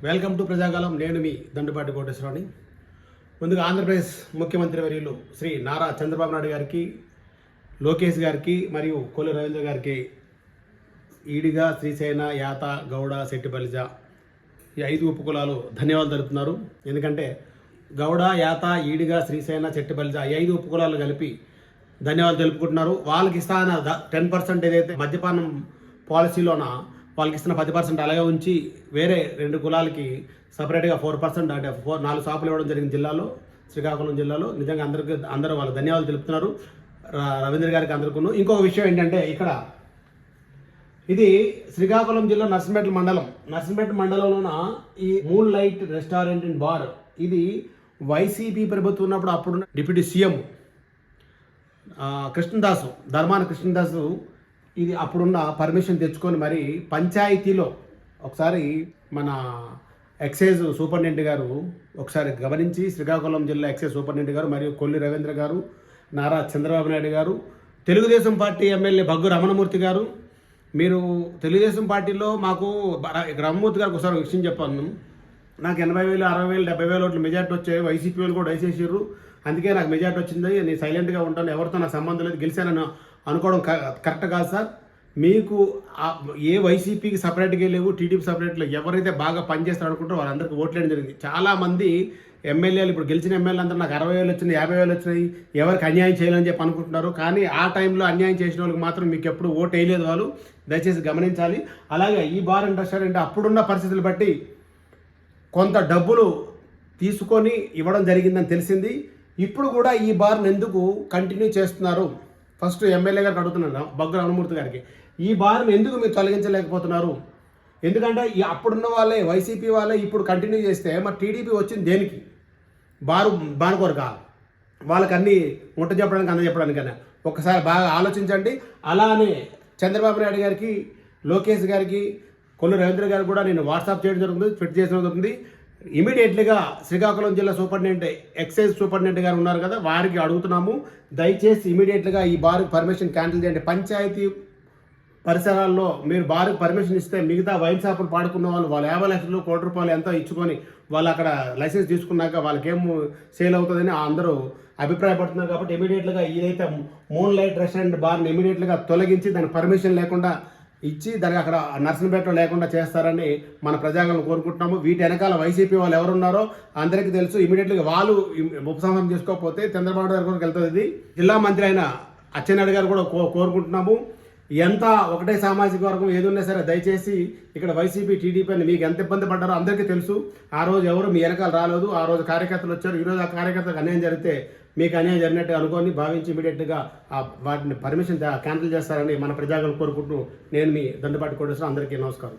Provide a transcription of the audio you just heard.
Welcome to ప్రజాకాలం. నేను మీ దండుపాటి కోటేశ్వరరావుని. ముందుగా ఆంధ్రప్రదేశ్ ముఖ్యమంత్రి వర్యులు శ్రీ నారా చంద్రబాబు నాయుడు గారికి, లోకేష్ గారికి మరియు కొల్లు రవీంద్ర గారికి ఈడిగ, శ్రీశైన, యాత, గౌడ, శెట్టిబలిజ ఈ 5 ఉపకులాలు ధన్యవాదాలు తెలుపుతున్నారు. ఎందుకంటే గౌడ, యాత, ఈడిగ, శ్రీశైన, శెట్టిబలిజ ఈ 5 ఉపకులాలు కలిపి ధన్యవాదాలు తెలుపుకుంటున్నారు. వాళ్ళకి ఇస్తాన 10% ఏదైతే మద్యపానం పాలసీలోన వాళ్ళకి ఇస్తున్న 10% అలాగే ఉంచి వేరే 2 కులాలకి సపరేట్గా 4% అంటే 4 షాపులు ఇవ్వడం జరిగింది జిల్లాలో, శ్రీకాకుళం జిల్లాలో. నిజంగా అందరూ వాళ్ళకి ధన్యవాదాలు తెలుపుతున్నారు, రవీంద్ర గారికి అందరికీ. ఇంకొక విషయం ఏంటంటే, ఇక్కడ ఇది శ్రీకాకుళం జిల్లా నర్సింపేట మండలంలోన ఈ moon light restaurant and bar, ఇది వైసీపీ ప్రభుత్వం ఉన్నప్పుడు అప్పుడున్న డిప్యూటీ సీఎం ధర్మాన కృష్ణదాసు ఇది అప్పుడున్న పర్మిషన్ తెచ్చుకొని మరి పంచాయతీలో ఒకసారి మన ఎక్సైజ్ సూపరింటెండెంట్ గారు ఒకసారి గమనించి, శ్రీకాకుళం జిల్లా ఎక్సైజ్ సూపరింటెండెంట్ గారు మరియు కొల్లి రవీంద్ర గారు, నారా చంద్రబాబు నాయుడు గారు, Telugu Desam party MLA bug Ramanamurthy గారు, మీరు తెలుగుదేశం పార్టీలో మాకు రమణమూర్తి గారికి ఒకసారి విషయం చెప్పాను, నాకు 80,000, 60,000, 70,000 ఓట్లు మెజార్టీ వచ్చాయి, వైసీపీ వాళ్ళు కూడా వేసేసారు, అందుకే నాకు మెజార్టీ వచ్చింది, నేను సైలెంట్గా ఉంటాను, ఎవరితో నాకు సంబంధం లేదు, గెలిచానని అనుకోవడం కరెక్ట్ కాదు సార్. మీకు ఏ వైసీపీకి సపరేట్గా లేవు, టీడీపీ సపరేట్లో ఎవరైతే బాగా పనిచేస్తారు అనుకుంటారో వాళ్ళందరికీ ఓట్లేయడం జరిగింది. చాలామంది ఎమ్మెల్యేలు, ఇప్పుడు గెలిచిన ఎమ్మెల్యే అందరూ నాకు 60,000 వచ్చింది, 50,000 వచ్చినాయి, ఎవరికి అన్యాయం చేయాలని చెప్పి అనుకుంటున్నారు. కానీ ఆ టైంలో అన్యాయం చేసిన వాళ్ళకి మాత్రం మీకు ఎప్పుడు ఓటు వేయలేదు వాళ్ళు, దయచేసి గమనించాలి. అలాగే ఈ బార్ అండ్ రెస్టారెంట్ అప్పుడున్న పరిస్థితులు బట్టి కొంత డబ్బులు తీసుకొని ఇవ్వడం జరిగిందని తెలిసింది. ఇప్పుడు కూడా ఈ బార్ను ఎందుకు కంటిన్యూ చేస్తున్నారు? ఫస్ట్ ఎమ్మెల్యే గారికి అడుగుతున్నాను, బగ్గు రమణమూర్తి గారికి, ఈ బార్ను ఎందుకు మీరు తొలగించలేకపోతున్నారు? ఎందుకంటే అప్పుడున్న వాళ్ళే, వైసీపీ వాళ్ళే ఇప్పుడు కంటిన్యూ చేస్తే మరి టీడీపీ వచ్చింది దేనికి? బారు కొరక వాళ్ళకి అన్నీ ముట్ట చెప్పడానికి, అంద చెప్పడానికన్నా ఒకసారి బాగా ఆలోచించండి. అలానే చంద్రబాబు నాయుడు గారికి, లోకేష్ గారికి, కొల్లు రవీంద్ర గారికి కూడా నేను వాట్సాప్ చేయడం జరుగుతుంది, ట్వీట్ చేయడం జరుగుతుంది. ఇమీడియట్లీగా శ్రీకాకుళం జిల్లా సూపరింటెండెంట్, ఎక్సైజ్ సూపరింటెండెంట్ గారు ఉన్నారు కదా, వారికి అడుగుతున్నాము, దయచేసి ఇమీడియట్గా ఈ బార్కి పర్మిషన్ క్యాన్సిల్ చేయండి. పంచాయతీ పరిసరాల్లో మీరు బార్కి పర్మిషన్ ఇస్తే మిగతా వైన్ షాపులు పాడుకున్న వాళ్ళు 50 లక్షలు, ₹1 కోటి ఎంతో ఇచ్చుకొని వాళ్ళు అక్కడ లైసెన్స్ తీసుకున్నాక వాళ్ళకేం సేల్ అవుతుందని అందరూ అభిప్రాయపడుతున్నారు. కాబట్టి ఇమీడియట్గా ఏదైతే మూన్ లైట్ రెస్టారెంట్ బార్ని ఇమీడియట్గా తొలగించి దానికి పర్మిషన్ లేకుండా ఇచ్చి దానికి అక్కడ నర్సింపేటలో లేకుండా చేస్తారని మన ప్రజాగలను కోరుకుంటున్నాము. వీటి వెనకాల వైసీపీ వాళ్ళు ఎవరున్నారో అందరికీ తెలుసు. ఇమీడియట్గా వాళ్ళు ఉపసంహరణ చేసుకోకపోతే చంద్రబాబు నాయుడు గారికి వెళ్తుంది. ఇది జిల్లా మంత్రి అయిన అచ్చెన్నాయుడు గారు కూడా కోరుకుంటున్నాము. ఎంత ఒకటే సామాజిక వర్గం ఏదున్నా సరే దయచేసి ఇక్కడ వైసీపీ, టీడీపీ అని మీకు ఎంత ఇబ్బంది పడ్డారో అందరికీ తెలుసు. ఆ రోజు ఎవరు మీ వెనకాల రాలేదు, ఆ రోజు కార్యకర్తలు వచ్చారు. ఈరోజు ఆ కార్యకర్తలకు అన్యాయం జరిగితే మీకు అన్యాయం జరిగినట్టు అనుకొని భావించి ఇమీడియట్గా వాటిని పర్మిషన్ క్యాన్సిల్ చేస్తారని మన ప్రజాగలు కోరుకుంటూ నేను మీ దండుపాటి కోటేశ్వరరావు. అందరికీ నమస్కారం.